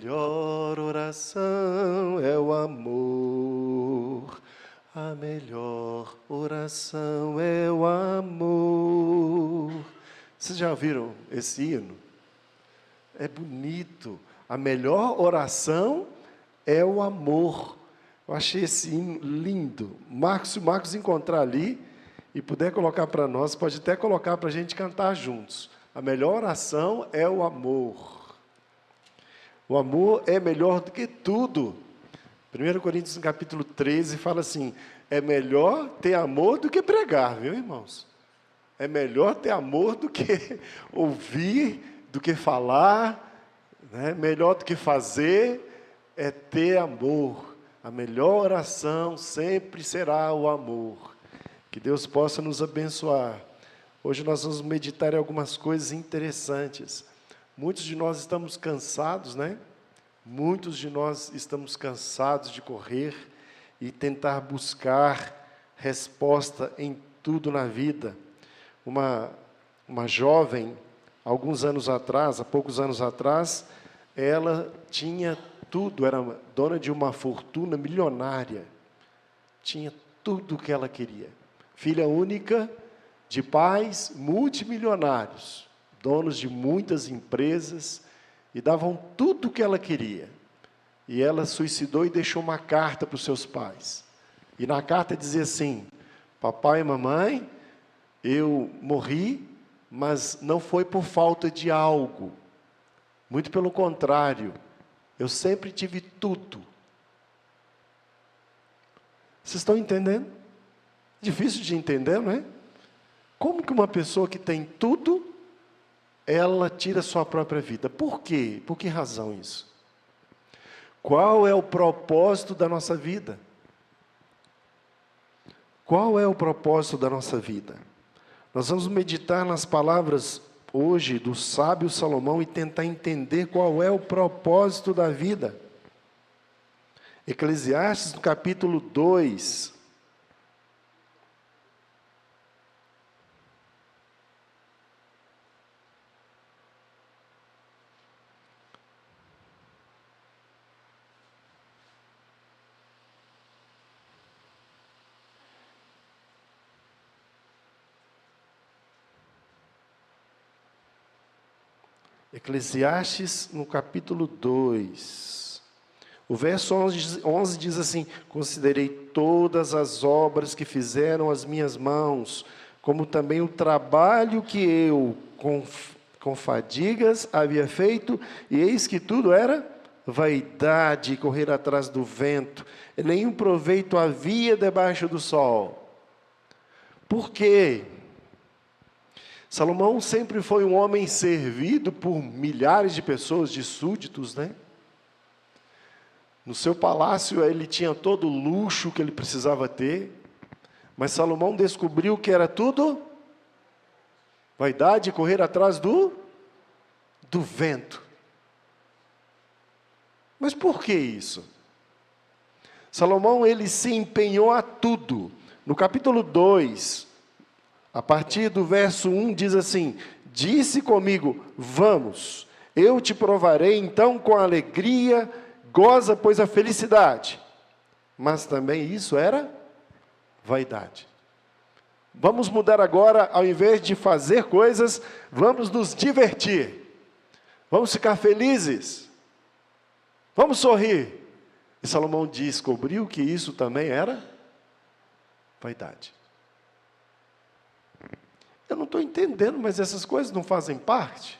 melhor oração é o amor. A melhor oração é o amor. Vocês já ouviram esse hino? É bonito. A melhor oração é o amor. Eu achei esse hino lindo. Se o Marcos encontrar ali e puder colocar para nós, pode até colocar para a gente cantar juntos. A melhor oração é o amor. O amor é melhor do que tudo. 1 Coríntios, no capítulo 13, fala assim, é melhor ter amor do que pregar, viu, irmãos? É melhor ter amor do que ouvir, do que falar, né? Melhor do que fazer, é ter amor. A melhor oração sempre será o amor. Que Deus possa nos abençoar. Hoje nós vamos meditar em algumas coisas interessantes. Muitos de nós estamos cansados, né? Muitos de nós estamos cansados de correr e tentar buscar resposta em tudo na vida. Uma jovem, há poucos anos atrás, ela tinha tudo, era dona de uma fortuna milionária. Tinha tudo o que ela queria. Filha única de pais multimilionários, donos de muitas empresas, e davam tudo o que ela queria. E ela suicidou e deixou uma carta para os seus pais. E na carta dizia assim, papai e mamãe, eu morri, mas não foi por falta de algo. Muito pelo contrário, eu sempre tive tudo. Vocês estão entendendo? Difícil de entender, não é? Como que uma pessoa que tem tudo, ela tira a sua própria vida? Por quê? Por que razão isso? Qual é o propósito da nossa vida? Qual é o propósito da nossa vida? Nós vamos meditar nas palavras hoje do sábio Salomão e tentar entender qual é o propósito da vida. Eclesiastes, no capítulo 2. Eclesiastes, no capítulo 2, o verso 11 diz assim, considerei todas as obras que fizeram as minhas mãos, como também o trabalho que eu, com fadigas, havia feito, e eis que tudo era vaidade e correr atrás do vento, e nenhum proveito havia debaixo do sol. Por quê? Salomão sempre foi um homem servido por milhares de pessoas, de súditos, né? No seu palácio ele tinha todo o luxo que ele precisava ter, mas Salomão descobriu que era tudo vaidade, correr atrás do vento. Mas por que isso? Salomão, ele se empenhou a tudo. No capítulo 2, a partir do verso 1, diz assim, disse comigo, vamos, eu te provarei então com alegria, goza, pois, a felicidade. Mas também isso era vaidade. Vamos mudar agora, ao invés de fazer coisas, vamos nos divertir. Vamos ficar felizes. Vamos sorrir. E Salomão descobriu que isso também era vaidade. Eu não estou entendendo, mas essas coisas não fazem parte?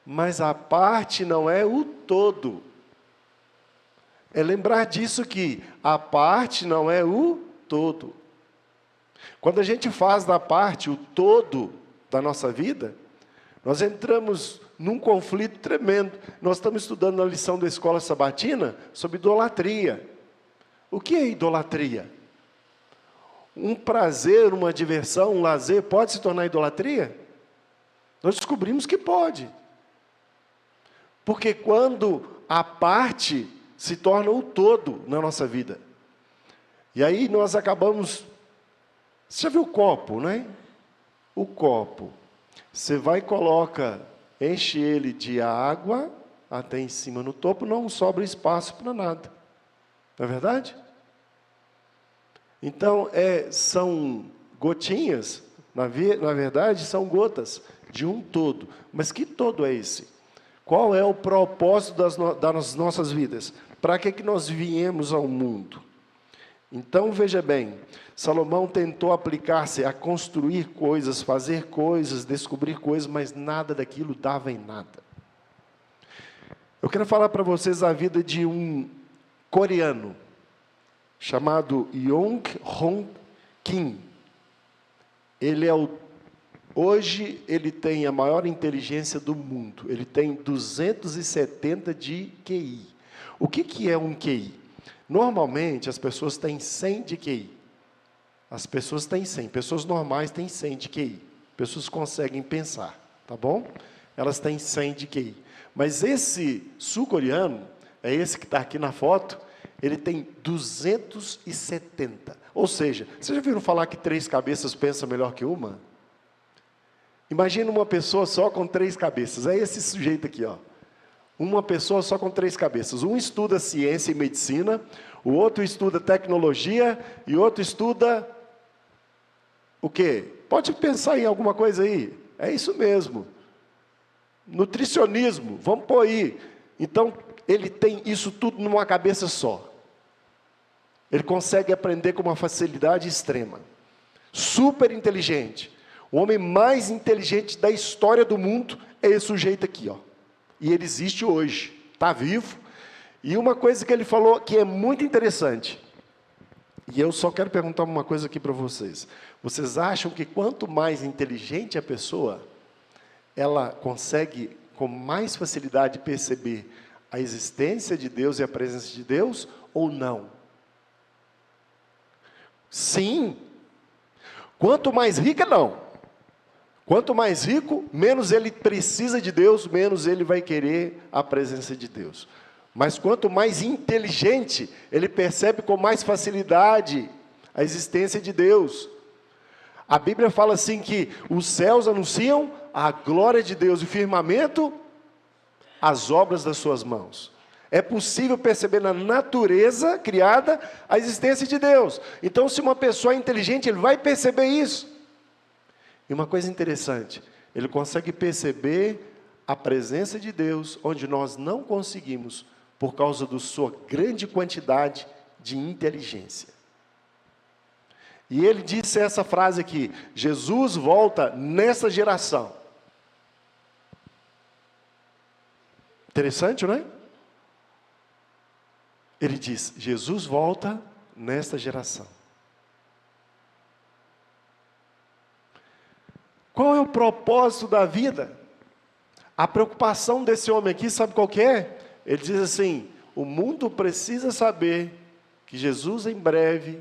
Mas a parte não é o todo. É lembrar disso que a parte não é o todo. Quando a gente faz da parte o todo da nossa vida, nós entramos num conflito tremendo. Nós estamos estudando na lição da escola sabatina sobre idolatria. O que é idolatria? Um prazer, uma diversão, um lazer pode se tornar idolatria? Nós descobrimos que pode. Porque quando a parte se torna o todo na nossa vida. E aí nós acabamos... Você já viu o copo, né? O copo. Você vai e coloca, enche ele de água até em cima no topo, não sobra espaço para nada. Não é verdade? Então, são gotinhas, na verdade, são gotas de um todo. Mas que todo é esse? Qual é o propósito das nossas vidas? Para que nós viemos ao mundo? Então, veja bem, Salomão tentou aplicar-se a construir coisas, fazer coisas, descobrir coisas, mas nada daquilo dava em nada. Eu quero falar para vocês a vida de um coreano, chamado Yong-Hong Kim. Hoje ele tem a maior inteligência do mundo. Ele tem 270 de QI. O que é um QI? Normalmente as pessoas têm 100 de QI. As pessoas têm 100. Pessoas normais têm 100 de QI. Pessoas conseguem pensar, tá bom? Elas têm 100 de QI. Mas esse sul-coreano, é esse que está aqui na foto, ele tem 270. Ou seja, vocês já viram falar que 3 cabeças pensam melhor que uma? Imagina uma pessoa só com 3 cabeças. É esse sujeito aqui, ó. Uma pessoa só com 3 cabeças. Um estuda ciência e medicina, o outro estuda tecnologia e o outro estuda o quê? Pode pensar em alguma coisa aí. É isso mesmo. Nutricionismo, vamos pôr aí. Então, ele tem isso tudo numa cabeça só. Ele consegue aprender com uma facilidade extrema. Super inteligente. O homem mais inteligente da história do mundo é esse sujeito aqui, ó. E ele existe hoje, está vivo. E uma coisa que ele falou que é muito interessante. E eu só quero perguntar uma coisa aqui para vocês. Vocês acham que quanto mais inteligente a pessoa, ela consegue com mais facilidade perceber a existência de Deus e a presença de Deus, ou não? Sim. Quanto mais rica, não. Quanto mais rico, menos ele precisa de Deus, menos ele vai querer a presença de Deus. Mas quanto mais inteligente, ele percebe com mais facilidade a existência de Deus. A Bíblia fala assim que os céus anunciam a glória de Deus e o firmamento, as obras das suas mãos. É possível perceber na natureza criada a existência de Deus. Então, se uma pessoa é inteligente, ele vai perceber isso. E uma coisa interessante, ele consegue perceber a presença de Deus, onde nós não conseguimos, por causa da sua grande quantidade de inteligência. E ele disse essa frase aqui: Jesus volta nessa geração. Interessante, não é? Ele diz: Jesus volta nesta geração. Qual é o propósito da vida? A preocupação desse homem aqui, sabe qual que é? Ele diz assim: o mundo precisa saber que Jesus em breve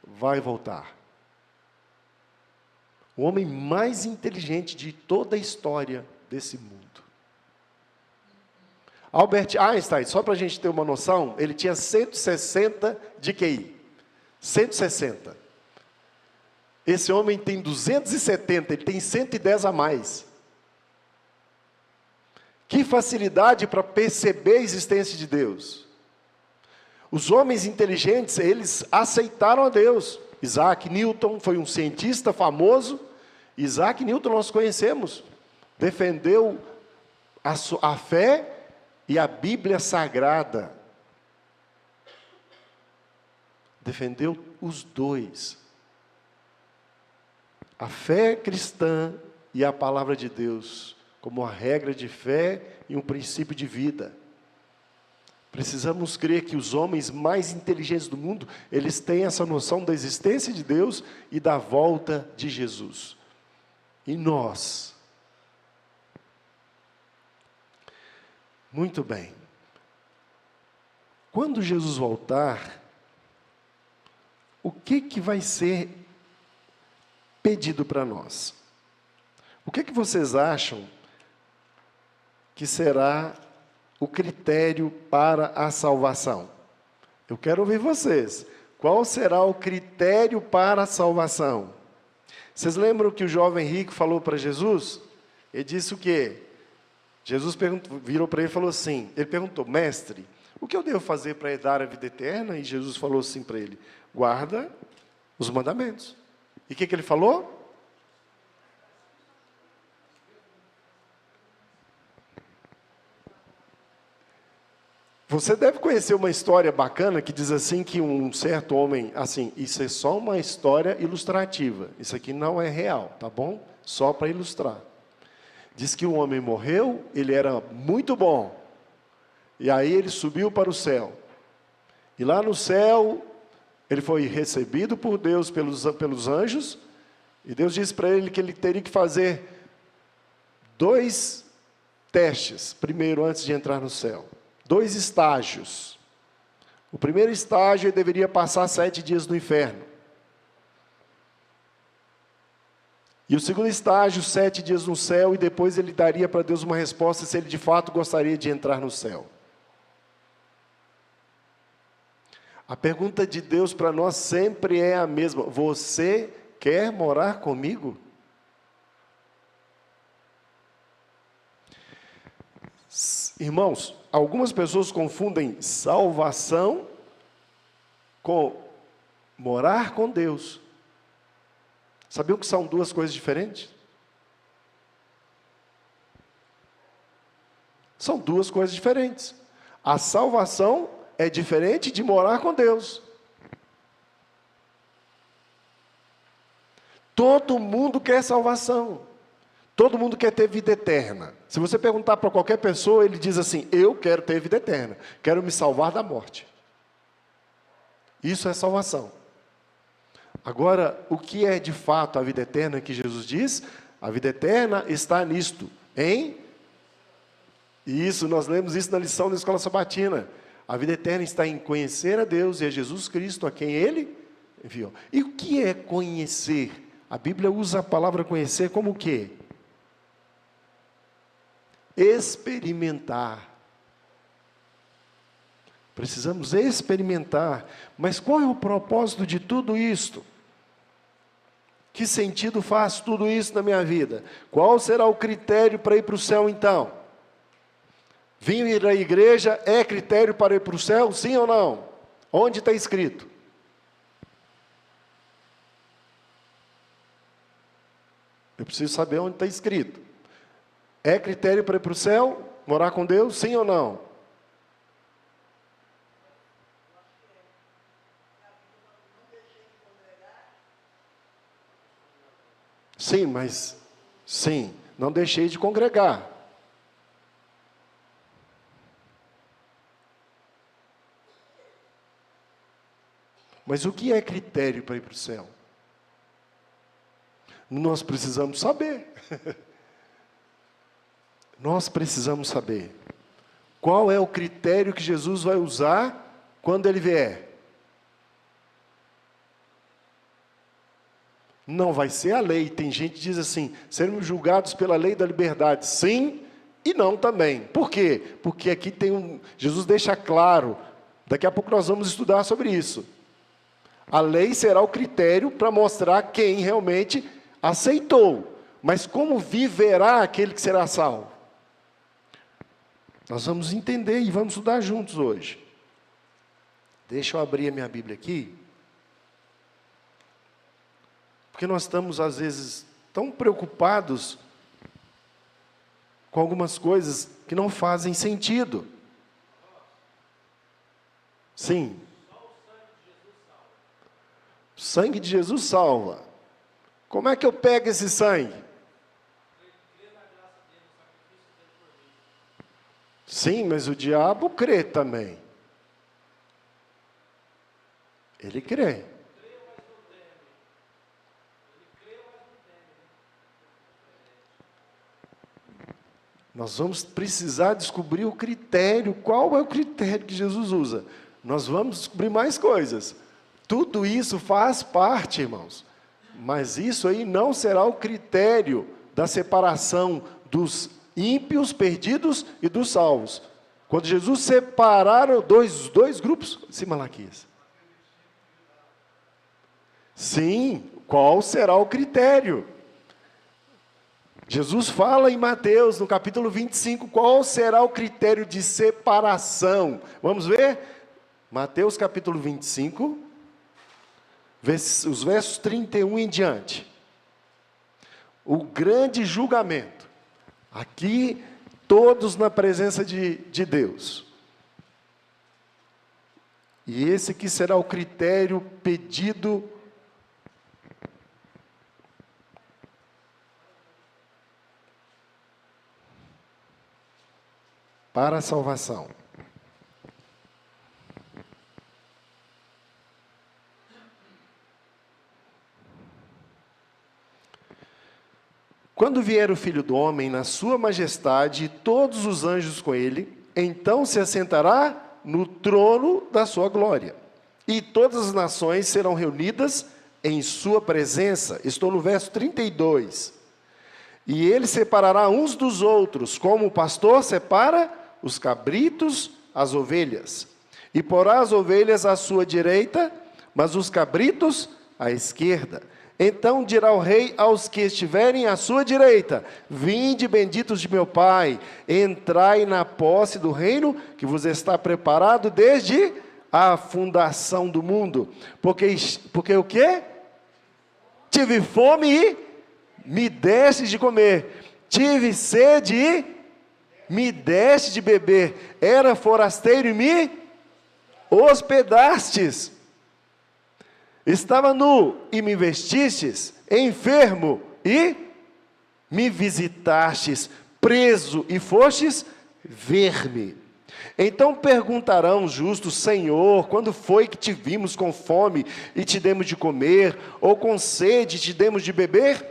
vai voltar. O homem mais inteligente de toda a história desse mundo. Albert Einstein, só para a gente ter uma noção, ele tinha 160 de QI. 160. Esse homem tem 270, ele tem 110 a mais. Que facilidade para perceber a existência de Deus. Os homens inteligentes, eles aceitaram a Deus. Isaac Newton foi um cientista famoso. Isaac Newton nós conhecemos. Defendeu a fé e a Bíblia Sagrada. Defendeu os dois. A fé cristã e a palavra de Deus, como uma regra de fé e um princípio de vida. Precisamos crer que os homens mais inteligentes do mundo, eles têm essa noção da existência de Deus e da volta de Jesus. E nós? Muito bem. Quando Jesus voltar, o que vai ser pedido para nós? O que vocês acham que será o critério para a salvação? Eu quero ouvir vocês. Qual será o critério para a salvação? Vocês lembram que o jovem rico falou para Jesus? Ele disse o quê? Jesus virou para ele e falou assim, ele perguntou, mestre, o que eu devo fazer para herdar a vida eterna? E Jesus falou assim para ele, guarda os mandamentos. E o que ele falou? Você deve conhecer uma história bacana que diz assim que um certo homem, assim, isso é só uma história ilustrativa, isso aqui não é real, tá bom? Só para ilustrar. Diz que um homem morreu, ele era muito bom, e aí ele subiu para o céu. E lá no céu, ele foi recebido por Deus, pelos anjos, e Deus disse para ele que ele teria que fazer 2 testes, primeiro, antes de entrar no céu. 2 estágios. O primeiro estágio, ele deveria passar 7 dias no inferno. E o segundo estágio, 7 dias no céu, e depois ele daria para Deus uma resposta se ele de fato gostaria de entrar no céu. A pergunta de Deus para nós sempre é a mesma. Você quer morar comigo? Irmãos, algumas pessoas confundem salvação com morar com Deus. Sabiam que são 2 coisas diferentes? São 2 coisas diferentes. A salvação é diferente de morar com Deus. Todo mundo quer salvação. Todo mundo quer ter vida eterna. Se você perguntar para qualquer pessoa, ele diz assim, eu quero ter vida eterna. Quero me salvar da morte. Isso é salvação. Agora, o que é de fato a vida eterna que Jesus diz? A vida eterna está nisto, em... Isso, nós lemos isso na lição da Escola Sabatina. A vida eterna está em conhecer a Deus e a Jesus Cristo, a quem Ele enviou. E o que é conhecer? A Bíblia usa a palavra conhecer como o quê? Experimentar. Precisamos experimentar. Mas qual é o propósito de tudo isto? Que sentido faz tudo isso na minha vida? Qual será o critério para ir para o céu então? Vir à igreja é critério para ir para o céu? Sim ou não? Onde está escrito? Eu preciso saber onde está escrito. É critério para ir para o céu? Morar com Deus? Sim ou não? Sim, mas... Sim, não deixei de congregar. Mas o que é critério para ir para o céu? Nós precisamos saber. Nós precisamos saber. Qual é o critério que Jesus vai usar quando Ele vier? Não vai ser a lei. Tem gente que diz assim, seremos julgados pela lei da liberdade. Sim e não também. Por quê? Porque aqui tem Jesus deixa claro, daqui a pouco nós vamos estudar sobre isso. A lei será o critério para mostrar quem realmente aceitou. Mas como viverá aquele que será salvo? Nós vamos entender e vamos estudar juntos hoje. Deixa eu abrir a minha Bíblia aqui. Porque nós estamos, às vezes, tão preocupados com algumas coisas que não fazem sentido. Sim. O sangue de Jesus salva. Como é que eu pego esse sangue? Sim, mas o diabo crê também. Ele crê. Nós vamos precisar descobrir o critério. Qual é o critério que Jesus usa? Nós vamos descobrir mais coisas. Tudo isso faz parte, irmãos. Mas isso aí não será o critério da separação dos ímpios, perdidos e dos salvos. Quando Jesus separaram dois grupos, sim, Malaquias. Sim, qual será o critério? Jesus fala em Mateus, no capítulo 25, qual será o critério de separação. Vamos ver? Mateus capítulo 25, os versos 31 em diante. O grande julgamento. Aqui, todos na presença de Deus. E esse aqui será o critério pedido para a salvação. Quando vier o Filho do Homem na sua majestade e todos os anjos com ele, então se assentará no trono da sua glória. E todas as nações serão reunidas em sua presença. Estou no verso 32. E ele separará uns dos outros, como o pastor separa os cabritos as ovelhas. E porá as ovelhas à sua direita, mas os cabritos à esquerda. Então dirá o rei aos que estiverem à sua direita: vinde, benditos de meu Pai, entrai na posse do reino que vos está preparado desde a fundação do mundo. Porque o quê? Tive fome e me deste de comer. Tive sede e me deste de beber. Era forasteiro e me hospedastes. Estava nu e me vestistes, enfermo e me visitastes, preso e fostes ver-me. Então perguntarão os justos: Senhor, quando foi que te vimos com fome e te demos de comer, ou com sede e te demos de beber?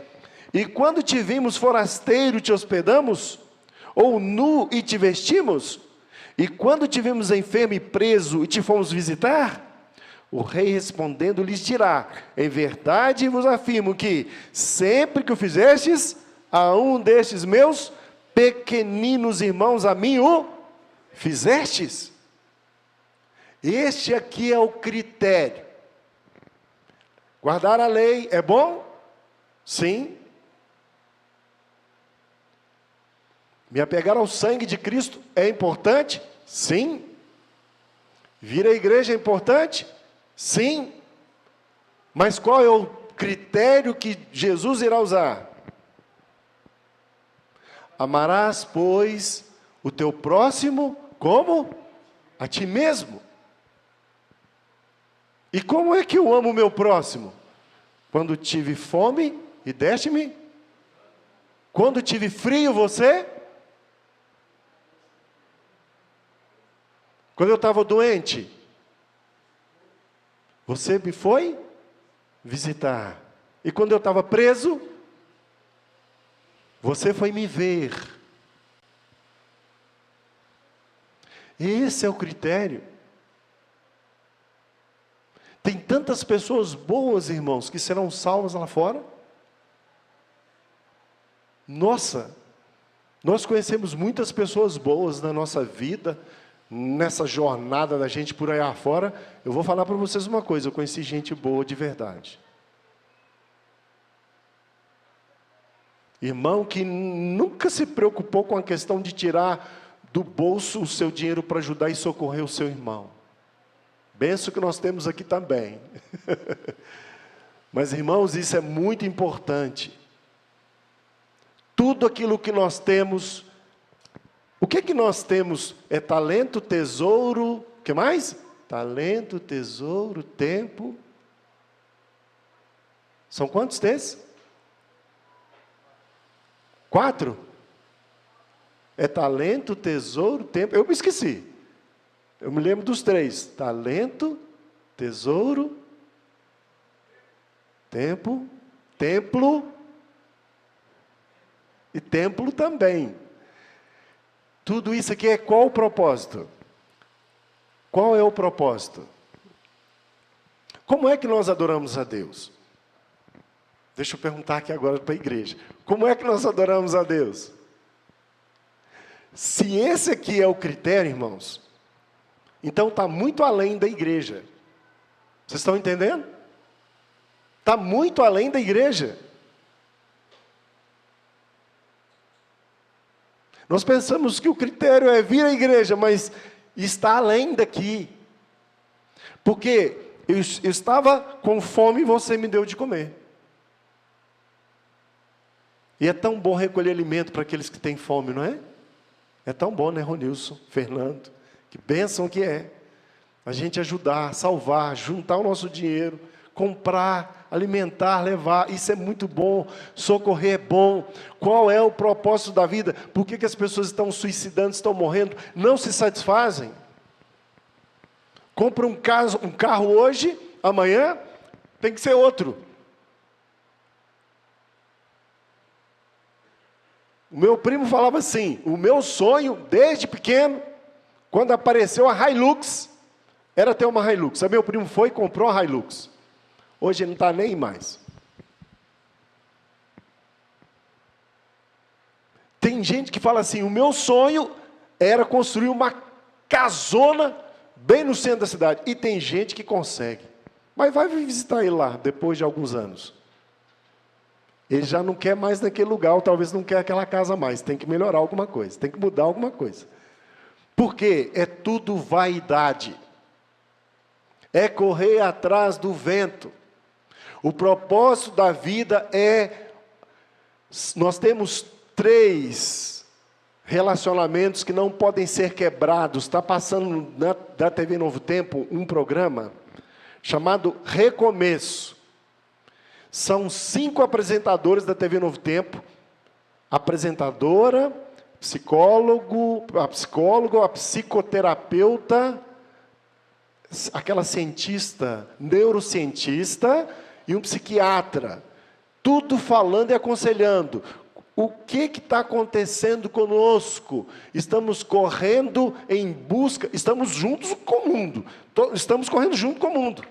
E quando te vimos forasteiro, te hospedamos? Ou nu e te vestimos? E quando te vimos enfermo e preso e te fomos visitar? O rei respondendo lhes dirá: em verdade vos afirmo que, sempre que o fizestes a um destes meus pequeninos irmãos, a mim o fizestes. Este aqui é o critério. Guardar a lei é bom? Sim. Me apegar ao sangue de Cristo é importante? Sim. Vir à igreja é importante? Sim. Mas qual é o critério que Jesus irá usar? Amarás, pois, o teu próximo como a ti mesmo. E como é que eu amo o meu próximo? Quando tive fome e deste-me? Quando tive frio, você? Quando eu estava doente, você me foi visitar. E quando eu estava preso, você foi me ver. Esse é o critério. Tem tantas pessoas boas, irmãos, que serão salvas lá fora. Nossa, nós conhecemos muitas pessoas boas na nossa vida, nessa jornada da gente por aí afora. Eu vou falar para vocês uma coisa: eu conheci gente boa de verdade. Irmão que nunca se preocupou com a questão de tirar do bolso o seu dinheiro para ajudar e socorrer o seu irmão. Benção que nós temos aqui também. Mas, irmãos, isso é muito importante. Tudo aquilo que nós temos. O que nós temos? É talento, tesouro, o que mais? Talento, tesouro, tempo. São quantos desses? 4? É talento, tesouro, tempo. Eu me esqueci. Eu me lembro dos 3. Talento, tesouro, tempo, templo e templo também. Tudo isso aqui é qual o propósito? Qual é o propósito? Como é que nós adoramos a Deus? Deixa eu perguntar aqui agora para a igreja. Como é que nós adoramos a Deus? Se esse aqui é o critério, irmãos, então está muito além da igreja. Vocês estão entendendo? Está muito além da igreja. Nós pensamos que o critério é vir à igreja, mas está além daqui. Porque eu estava com fome e você me deu de comer. E é tão bom recolher alimento para aqueles que têm fome, não é? É tão bom, né, Ronilson, Fernando? Que bênção que é. A gente ajudar, salvar, juntar o nosso dinheiro, comprar, alimentar, levar. Isso é muito bom. Socorrer é bom. Qual é o propósito da vida? Por que as pessoas estão suicidando, estão morrendo? Não se satisfazem. Compra um carro hoje, amanhã tem que ser outro. O meu primo falava assim, o meu sonho, desde pequeno, quando apareceu a Hilux, era ter uma Hilux. Aí meu primo foi e comprou a Hilux. Hoje ele não está nem mais. Tem gente que fala assim, o meu sonho era construir uma casona bem no centro da cidade. E tem gente que consegue. Mas vai visitar ele lá, depois de alguns anos. Ele já não quer mais naquele lugar, ou talvez não quer aquela casa mais. Tem que melhorar alguma coisa, tem que mudar alguma coisa. Porque é tudo vaidade. É correr atrás do vento. O propósito da vida é... Nós temos 3 relacionamentos que não podem ser quebrados. Está passando da TV Novo Tempo um programa chamado Recomeço. São 5 apresentadores da TV Novo Tempo. Apresentadora, a psicóloga, a psicoterapeuta, aquela cientista, neurocientista e um psiquiatra. Tudo falando e aconselhando. O que está acontecendo conosco? Estamos correndo em busca, estamos juntos com o mundo. Estamos correndo junto com o mundo.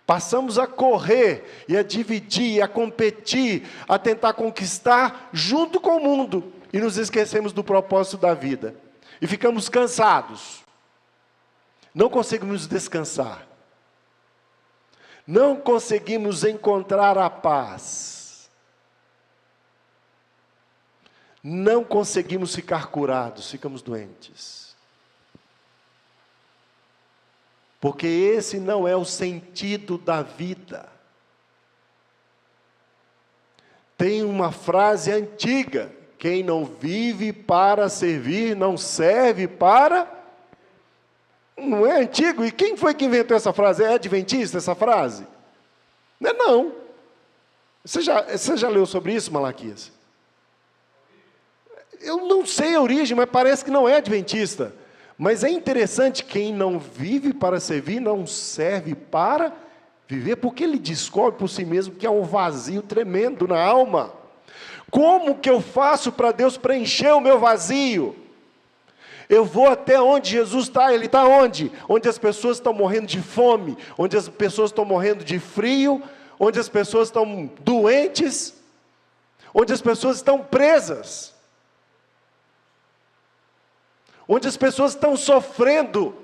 Passamos a correr e a dividir, a competir, a tentar conquistar junto com o mundo. E nos esquecemos do propósito da vida. E ficamos cansados. Não conseguimos descansar. Não conseguimos encontrar a paz. Não conseguimos ficar curados, ficamos doentes. Porque esse não é o sentido da vida. Tem uma frase antiga: quem não vive para servir, não serve para... Não é antigo? E quem foi que inventou essa frase? É adventista essa frase? Não é não. Você já leu sobre isso, Malaquias? Eu não sei a origem, mas parece que não é adventista. Mas é interessante, quem não vive para servir, não serve para viver, porque ele descobre por si mesmo que há um vazio tremendo na alma. Como que eu faço para Deus preencher o meu vazio? Eu vou até onde Jesus está. Ele está onde? Onde as pessoas estão morrendo de fome, onde as pessoas estão morrendo de frio, onde as pessoas estão doentes, onde as pessoas estão presas. Onde as pessoas estão sofrendo,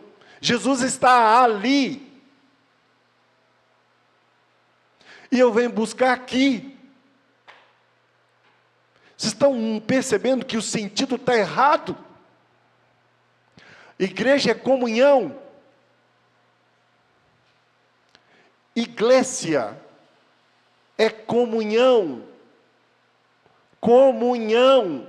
Jesus está ali. E eu venho buscar aqui. Vocês estão percebendo que o sentido está errado? Igreja é comunhão. Igreja é comunhão. Comunhão.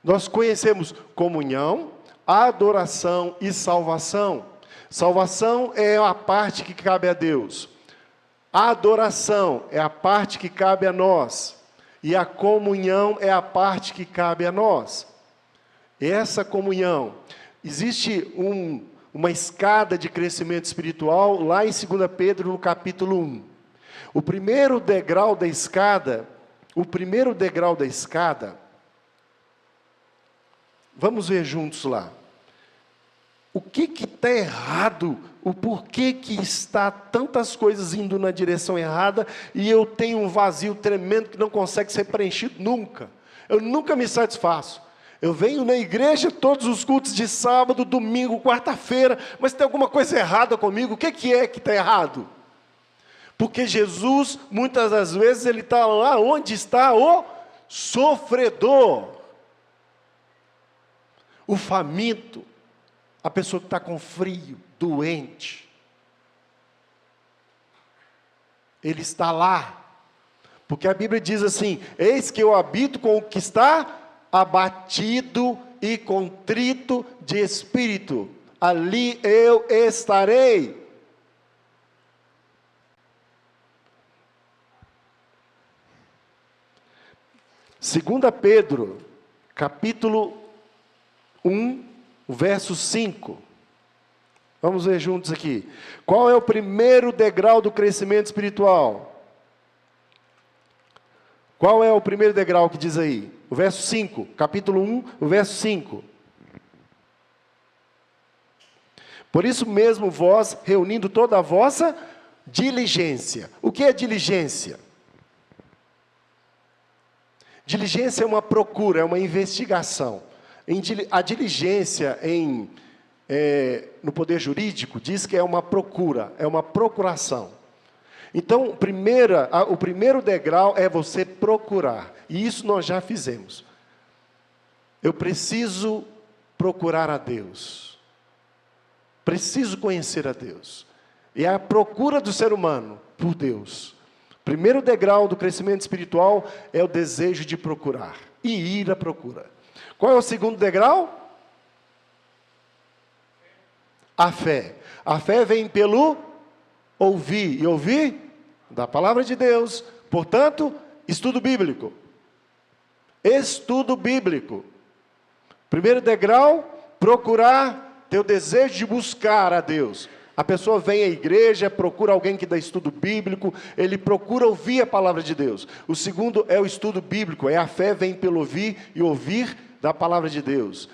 Nós conhecemos comunhão, adoração e salvação. Salvação é a parte que cabe a Deus. A adoração é a parte que cabe a nós. E a comunhão é a parte que cabe a nós. Essa comunhão. Existe uma escada de crescimento espiritual lá em 2 Pedro, no capítulo 1. O primeiro degrau da escada, vamos ver juntos lá. O que está errado? O porquê que está tantas coisas indo na direção errada e eu tenho um vazio tremendo que não consegue ser preenchido nunca. Eu nunca me satisfaço. Eu venho na igreja todos os cultos de sábado, domingo, quarta-feira, mas tem alguma coisa errada comigo. O que é que está errado? Porque Jesus, muitas das vezes, ele está lá onde está o sofredor, o faminto, a pessoa que está com frio, doente. Ele está lá. Porque a Bíblia diz assim: eis que eu habito com o que está abatido e contrito de espírito. Ali eu estarei. Segunda Pedro, capítulo 1, verso 5. Vamos ver juntos aqui. Qual é o primeiro degrau do crescimento espiritual? Qual é o primeiro degrau que diz aí? O verso 5, capítulo 1, o verso 5. Por isso mesmo vós, reunindo toda a vossa diligência. O que é diligência? Diligência é uma procura, é uma investigação. A diligência no poder jurídico diz que é uma procura, é uma procuração. Então, o primeiro degrau é você procurar. E isso nós já fizemos. Eu preciso procurar a Deus. Preciso conhecer a Deus. E é a procura do ser humano por Deus. Primeiro degrau do crescimento espiritual é o desejo de procurar. E ir à procura. Qual é o segundo degrau? A fé. A fé vem pelo ouvir. E ouvir da palavra de Deus. Portanto, estudo bíblico. Estudo bíblico. Primeiro degrau, procurar, ter o desejo de buscar a Deus. A pessoa vem à igreja, procura alguém que dá estudo bíblico, ele procura ouvir a palavra de Deus. O segundo é o estudo bíblico, é a fé vem pelo ouvir e ouvir da palavra de Deus.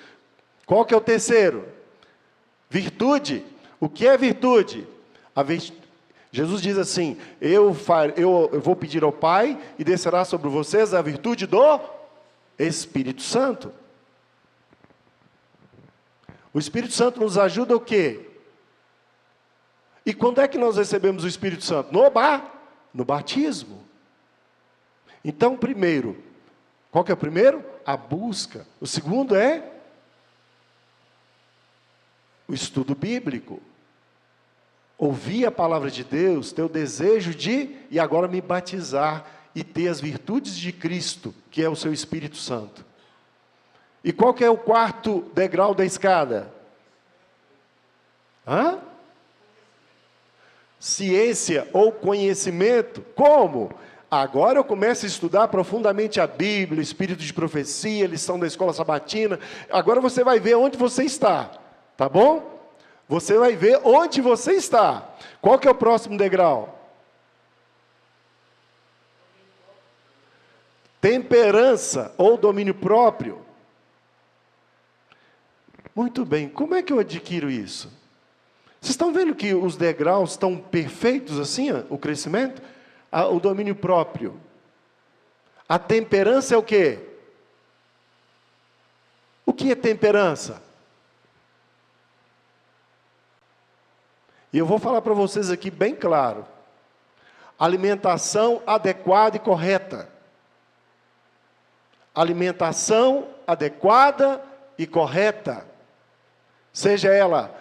Qual que é o terceiro? Virtude. O que é virtude? Jesus diz assim: eu vou pedir ao Pai e descerá sobre vocês a virtude do Espírito Santo. O Espírito Santo nos ajuda o quê? E quando é que nós recebemos o Espírito Santo? No batismo. Então, primeiro, qual que é o primeiro? A busca. O segundo é o estudo bíblico. Ouvir a palavra de Deus, ter o desejo e agora me batizar e ter as virtudes de Cristo, que é o seu Espírito Santo. E qual que é o quarto degrau da escada? Ciência ou conhecimento. Como? Agora eu começo a estudar profundamente a Bíblia, espírito de profecia, lição da escola sabatina. Agora você vai ver onde você está, tá bom? Você vai ver onde você está. Qual que é o próximo degrau? Temperança ou domínio próprio. Muito bem, como é que eu adquiro isso? Vocês estão vendo que os degraus estão perfeitos assim, o crescimento? O domínio próprio. A temperança é o quê? O que é temperança? E eu vou falar para vocês aqui bem claro. Alimentação adequada e correta. Alimentação adequada e correta. Seja ela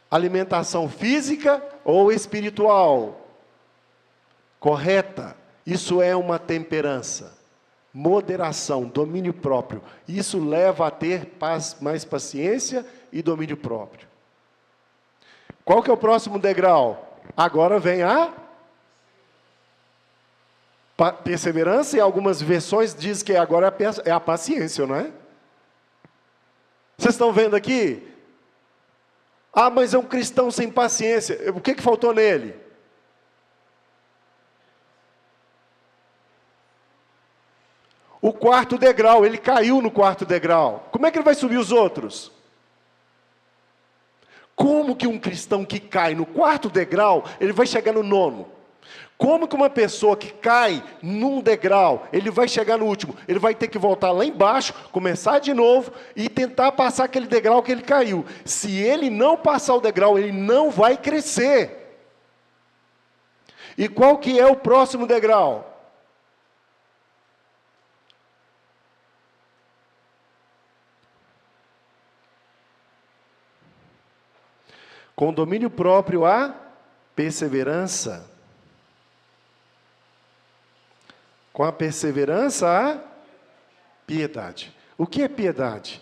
alimentação física ou espiritual. Correta. Isso é uma temperança. Moderação, domínio próprio. Isso leva a ter mais paciência e domínio próprio. Qual que é o próximo degrau? Agora vem a perseverança, e algumas versões dizem que agora é a paciência, não é? Vocês estão vendo aqui? Mas é um cristão sem paciência. O que faltou nele? O quarto degrau, ele caiu no quarto degrau. Como é que ele vai subir os outros? Como que um cristão que cai no quarto degrau, ele vai chegar no nono? Como que uma pessoa que cai num degrau, ele vai chegar no último? Ele vai ter que voltar lá embaixo, começar de novo e tentar passar aquele degrau que ele caiu. Se ele não passar o degrau, ele não vai crescer. E qual que é o próximo degrau? Com domínio próprio, a perseverança. Com a perseverança, a piedade. O que é piedade?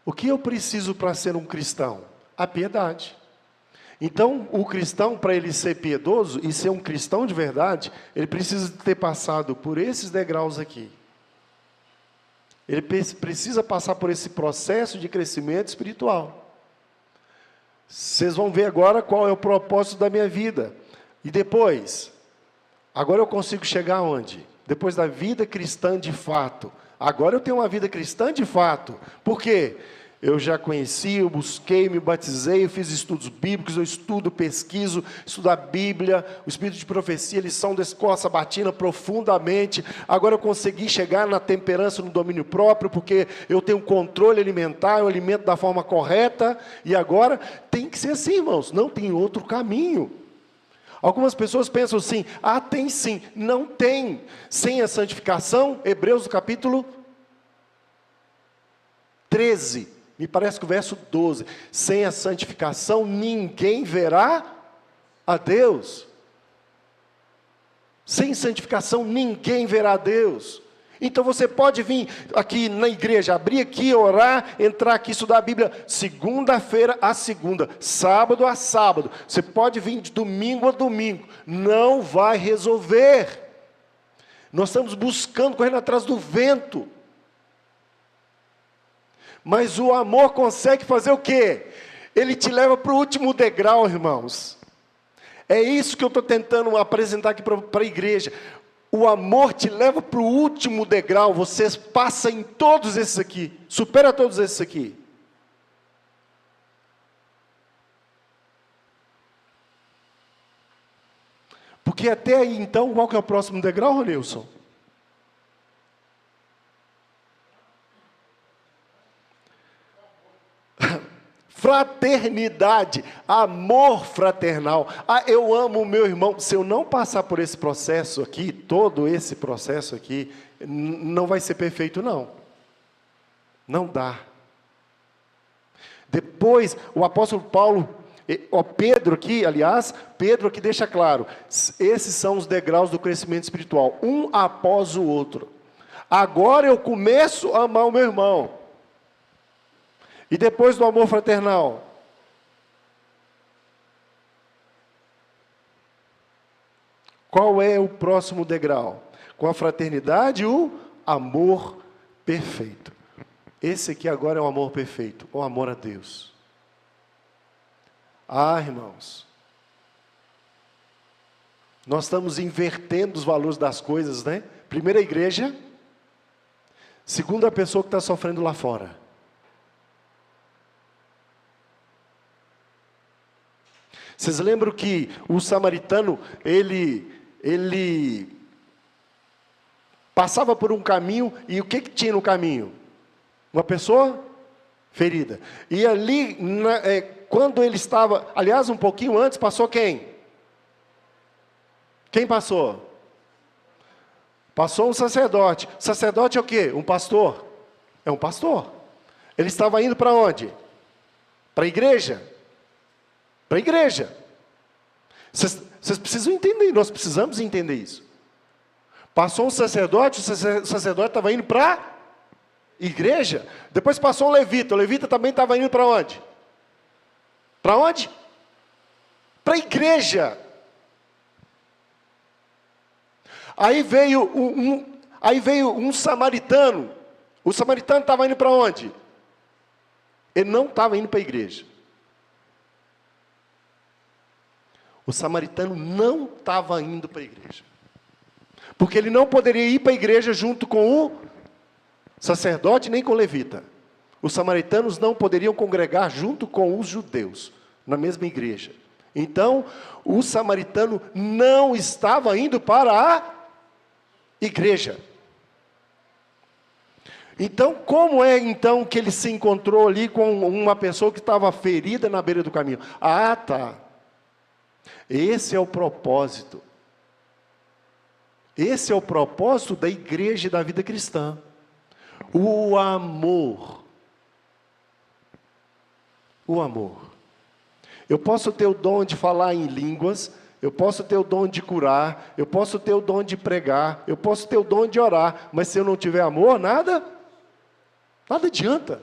O que eu preciso para ser um cristão? A piedade. Então, o cristão, para ele ser piedoso e ser um cristão de verdade, ele precisa ter passado por esses degraus aqui. Ele precisa passar por esse processo de crescimento espiritual. Vocês vão ver agora qual é o propósito da minha vida. E depois, agora eu consigo chegar aonde? Depois da vida cristã de fato. Agora eu tenho uma vida cristã de fato. Por quê? Eu já conheci, eu busquei, me batizei, eu fiz estudos bíblicos, eu estudo, pesquiso, estudo a Bíblia, o Espírito de Profecia, lição da escola sabatina profundamente. Agora eu consegui chegar na temperança, no domínio próprio, porque eu tenho controle alimentar, eu alimento da forma correta, e agora tem que ser assim, irmãos, não tem outro caminho. Algumas pessoas pensam assim, tem sim, não tem. Sem a santificação, Hebreus capítulo 13, me parece que o verso 12, sem a santificação ninguém verá a Deus. Sem santificação ninguém verá a Deus. Então você pode vir aqui na igreja, abrir aqui, orar, entrar aqui, estudar a Bíblia, segunda-feira a segunda, sábado a sábado. Você pode vir de domingo a domingo. Não vai resolver. Nós estamos buscando, correndo atrás do vento. Mas o amor consegue fazer o quê? Ele te leva para o último degrau, irmãos. É isso que eu estou tentando apresentar aqui para a igreja. O amor te leva para o último degrau. Você passa em todos esses aqui. Supera todos esses aqui. Porque até aí, então, qual que é o próximo degrau, Ronilson? Fraternidade, amor fraternal. Eu amo o meu irmão. Se eu não passar por esse processo aqui, todo esse processo aqui, não vai ser perfeito, não. Não dá. Depois, o apóstolo Paulo, Pedro aqui deixa claro, esses são os degraus do crescimento espiritual, um após o outro. Agora eu começo a amar o meu irmão. E depois do amor fraternal? Qual é o próximo degrau? Com a fraternidade, o amor perfeito. Esse aqui agora é o amor perfeito, o amor a Deus. Irmãos, nós estamos invertendo os valores das coisas, né? Primeira igreja, segunda pessoa que está sofrendo lá fora. Vocês lembram que o samaritano, ele passava por um caminho, e o que tinha no caminho? Uma pessoa ferida. E ali, quando ele estava, aliás, um pouquinho antes, passou quem? Quem passou? Passou um sacerdote. Sacerdote é o quê? Um pastor. É um pastor. Ele estava indo para onde? Para a igreja. Para a igreja. Vocês precisam entender, nós precisamos entender isso. Passou um sacerdote, o sacerdote estava indo para a igreja. Depois passou um levita, o levita também estava indo para onde? Para onde? Para a igreja. Aí veio um samaritano. O samaritano estava indo para onde? Ele não estava indo para a igreja. O samaritano não estava indo para a igreja. Porque ele não poderia ir para a igreja junto com o sacerdote nem com o levita. Os samaritanos não poderiam congregar junto com os judeus, na mesma igreja. Então, o samaritano não estava indo para a igreja. Então, como é então que ele se encontrou ali com uma pessoa que estava ferida na beira do caminho? Tá. Esse é o propósito. Esse é o propósito da igreja e da vida cristã. O amor. o amor. Eu posso ter o dom de falar em línguas, eu posso ter o dom de curar, eu posso ter o dom de pregar, eu posso ter o dom de orar, mas se eu não tiver amor, nada adianta.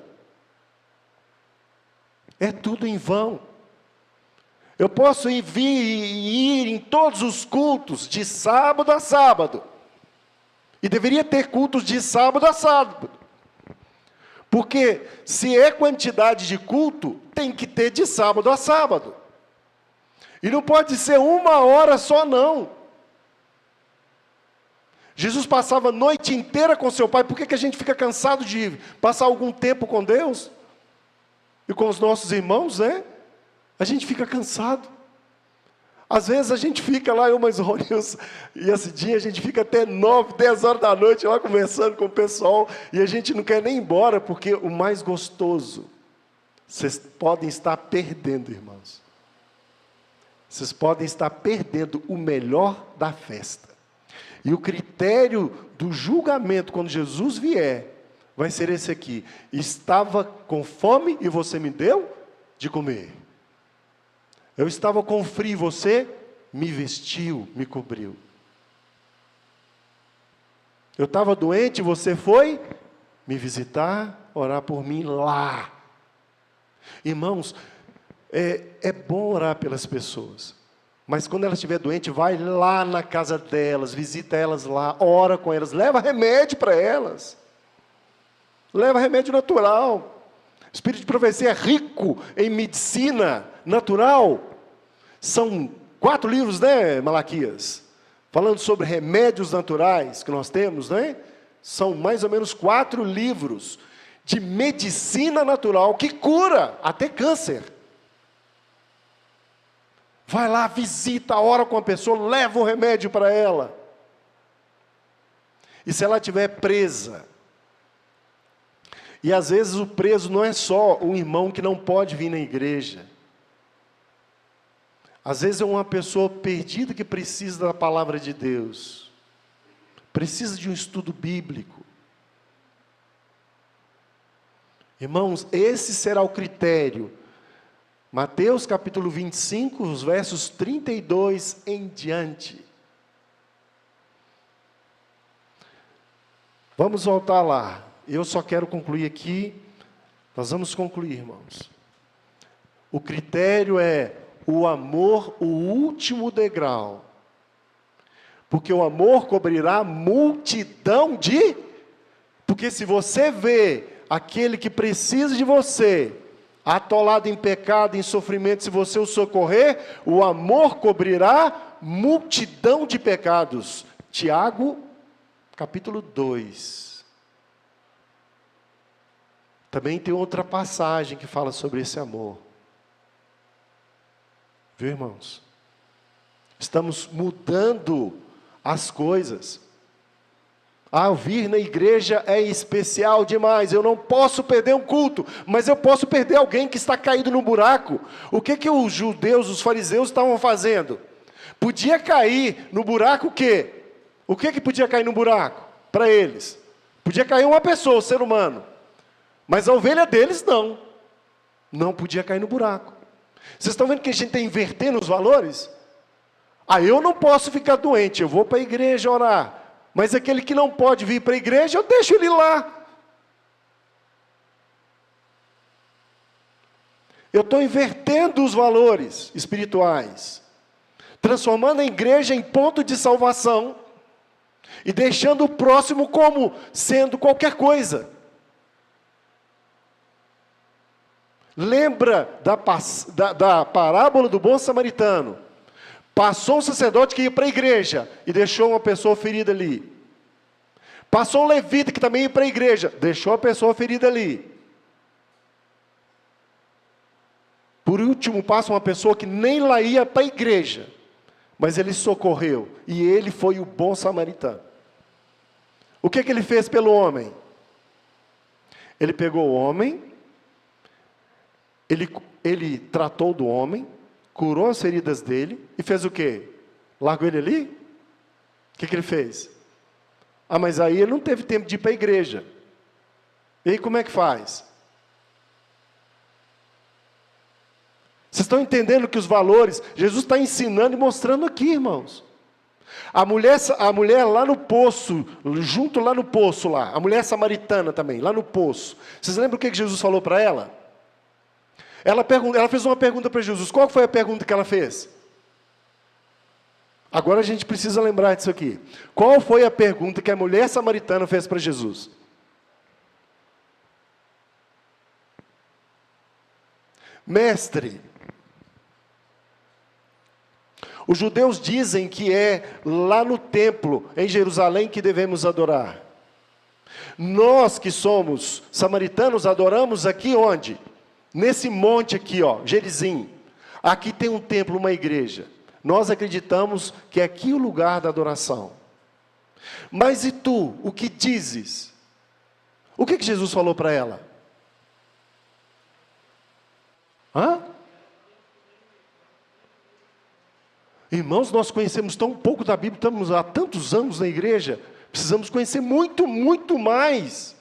É tudo em vão. Eu posso ir em todos os cultos, de sábado a sábado. E deveria ter cultos de sábado a sábado. Porque se é quantidade de culto, tem que ter de sábado a sábado. E não pode ser 1 hora só, não. Jesus passava a noite inteira com seu Pai. Por que a gente fica cansado de passar algum tempo com Deus? E com os nossos irmãos, né? A gente fica cansado. Às vezes a gente fica lá, eu mais o Ronilson, e esse dia a gente fica até 9, 10 horas da noite lá conversando com o pessoal, e a gente não quer nem ir embora, porque o mais gostoso, vocês podem estar perdendo, irmãos. Vocês podem estar perdendo o melhor da festa. E o critério do julgamento, quando Jesus vier, vai ser esse aqui: estava com fome e você me deu de comer. Eu estava com frio e você me vestiu, me cobriu. Eu estava doente e você foi me visitar, orar por mim lá. Irmãos, é bom orar pelas pessoas, mas quando ela estiver doente, vai lá na casa delas, visita elas lá, ora com elas, leva remédio para elas. Leva remédio natural. O Espírito de Profecia é rico em medicina natural. São 4 livros, né, Malaquias? Falando sobre remédios naturais que nós temos, né? São mais ou menos 4 livros de medicina natural que cura até câncer. Vai lá, visita, ora com a pessoa, leva o remédio para ela. E se ela estiver presa, e às vezes o preso não é só um irmão que não pode vir na igreja. Às vezes é uma pessoa perdida que precisa da palavra de Deus. Precisa de um estudo bíblico. Irmãos, esse será o critério. Mateus capítulo 25, os versos 32 em diante. Vamos voltar lá. Eu só quero concluir aqui. Nós vamos concluir, irmãos. O critério é o amor, o último degrau. Porque o amor cobrirá multidão de... Porque se você vê aquele que precisa de você, atolado em pecado, em sofrimento, se você o socorrer, o amor cobrirá multidão de pecados. Tiago, capítulo 2. Também tem outra passagem que fala sobre esse amor. Viu, irmãos? Estamos mudando as coisas. Vir na igreja é especial demais. Eu não posso perder um culto, mas eu posso perder alguém que está caído no buraco. O que os judeus, os fariseus estavam fazendo? Podia cair no buraco o quê? O que podia cair no buraco para eles? Podia cair uma pessoa, um ser humano. Mas a ovelha deles não. Não podia cair no buraco. Vocês estão vendo que a gente está invertendo os valores? Eu não posso ficar doente, eu vou para a igreja orar. Mas aquele que não pode vir para a igreja, eu deixo ele lá. Eu estou invertendo os valores espirituais. Transformando a igreja em ponto de salvação. E deixando o próximo como sendo qualquer coisa. Lembra da parábola do bom samaritano? Passou um sacerdote que ia para a igreja e deixou uma pessoa ferida ali. Passou um levita que também ia para a igreja, deixou a pessoa ferida ali. Por último, passa uma pessoa que nem lá ia para a igreja, mas ele socorreu, e ele foi o bom samaritano. O que ele fez pelo homem? Ele pegou o homem, ele tratou do homem, curou as feridas dele, e fez o quê? Largou ele ali? O que ele fez? Mas aí ele não teve tempo de ir para a igreja. E aí como é que faz? Vocês estão entendendo que os valores, Jesus está ensinando e mostrando aqui, irmãos. A mulher lá no poço, junto lá no poço lá, a mulher samaritana também, lá no poço. Vocês lembram o que Jesus falou para ela? Ela fez uma pergunta para Jesus. Qual foi a pergunta que ela fez? Agora a gente precisa lembrar disso aqui. Qual foi a pergunta que a mulher samaritana fez para Jesus? Mestre, os judeus dizem que é lá no templo, em Jerusalém, que devemos adorar. Nós que somos samaritanos, adoramos aqui onde? Nesse monte aqui, ó, Gerizim. Aqui tem um templo, uma igreja. Nós acreditamos que é aqui o lugar da adoração. Mas e tu, o que dizes? O que Jesus falou para ela? Hã? Irmãos, nós conhecemos tão pouco da Bíblia, estamos há tantos anos na igreja, precisamos conhecer muito, muito mais.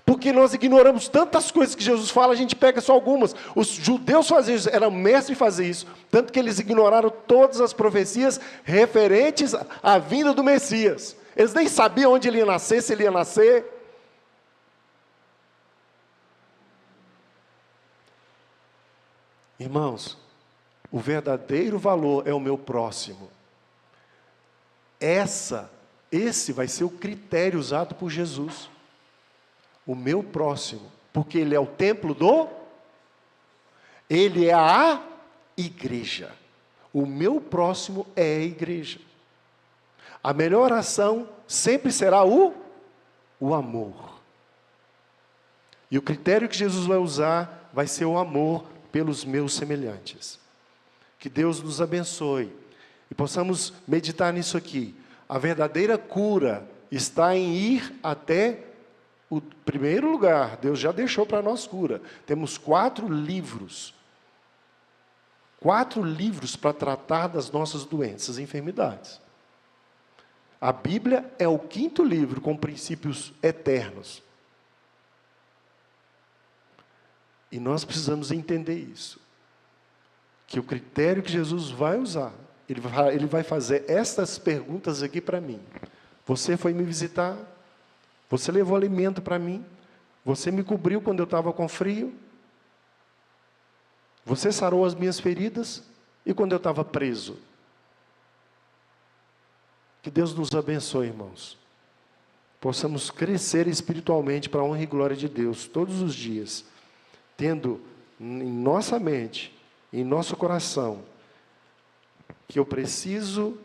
Porque nós ignoramos tantas coisas que Jesus fala, a gente pega só algumas. Os judeus faziam isso, eram mestres em fazer isso, tanto que eles ignoraram todas as profecias referentes à vinda do Messias. Eles nem sabiam onde ele ia nascer, se ele ia nascer. Irmãos, o verdadeiro valor é o meu próximo. Esse vai ser o critério usado por Jesus. O meu próximo, porque ele é o templo ele é a igreja. O meu próximo é a igreja. A melhor ação sempre será o amor. E o critério que Jesus vai usar vai ser o amor pelos meus semelhantes. Que Deus nos abençoe e possamos meditar nisso aqui. A verdadeira cura está em ir até o primeiro lugar. Deus já deixou para nós cura. Temos 4 livros. 4 livros para tratar das nossas doenças e enfermidades. A Bíblia é o 5º livro com princípios eternos. E nós precisamos entender isso. Que o critério que Jesus vai usar, ele vai fazer estas perguntas aqui para mim. Você foi me visitar? Você levou alimento para mim? Você me cobriu quando eu estava com frio? Você sarou as minhas feridas? E quando eu estava preso? Que Deus nos abençoe, irmãos. Possamos crescer espiritualmente para a honra e glória de Deus, todos os dias. Tendo em nossa mente, em nosso coração, que eu preciso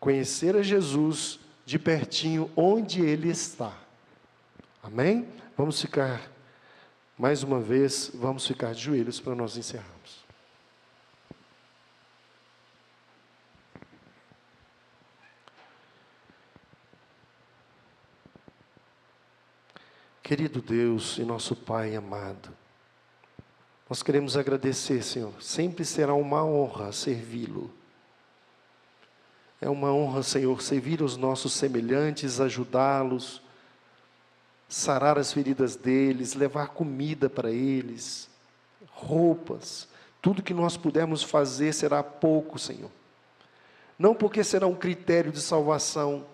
conhecer a Jesus de pertinho, onde Ele está. Amém? Vamos ficar, mais uma vez, vamos ficar de joelhos para nós encerrarmos. Querido Deus e nosso Pai amado, nós queremos agradecer, Senhor. Sempre será uma honra servi-lo. É uma honra, Senhor, servir os nossos semelhantes, ajudá-los, sarar as feridas deles, levar comida para eles, roupas. Tudo que nós pudermos fazer será pouco, Senhor. Não porque será um critério de salvação,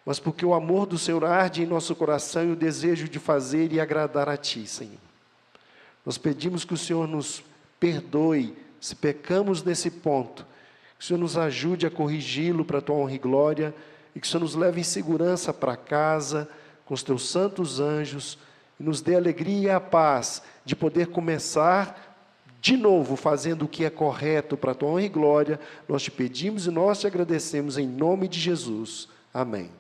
mas porque o amor do Senhor arde em nosso coração e o desejo de fazer e agradar a Ti, Senhor. Nós pedimos que o Senhor nos perdoe se pecamos nesse ponto, que o Senhor nos ajude a corrigi-lo para a Tua honra e glória, e que o Senhor nos leve em segurança para casa, com os Teus santos anjos, e nos dê a alegria e a paz de poder começar de novo fazendo o que é correto para a Tua honra e glória. Nós Te pedimos e nós Te agradecemos em nome de Jesus. Amém.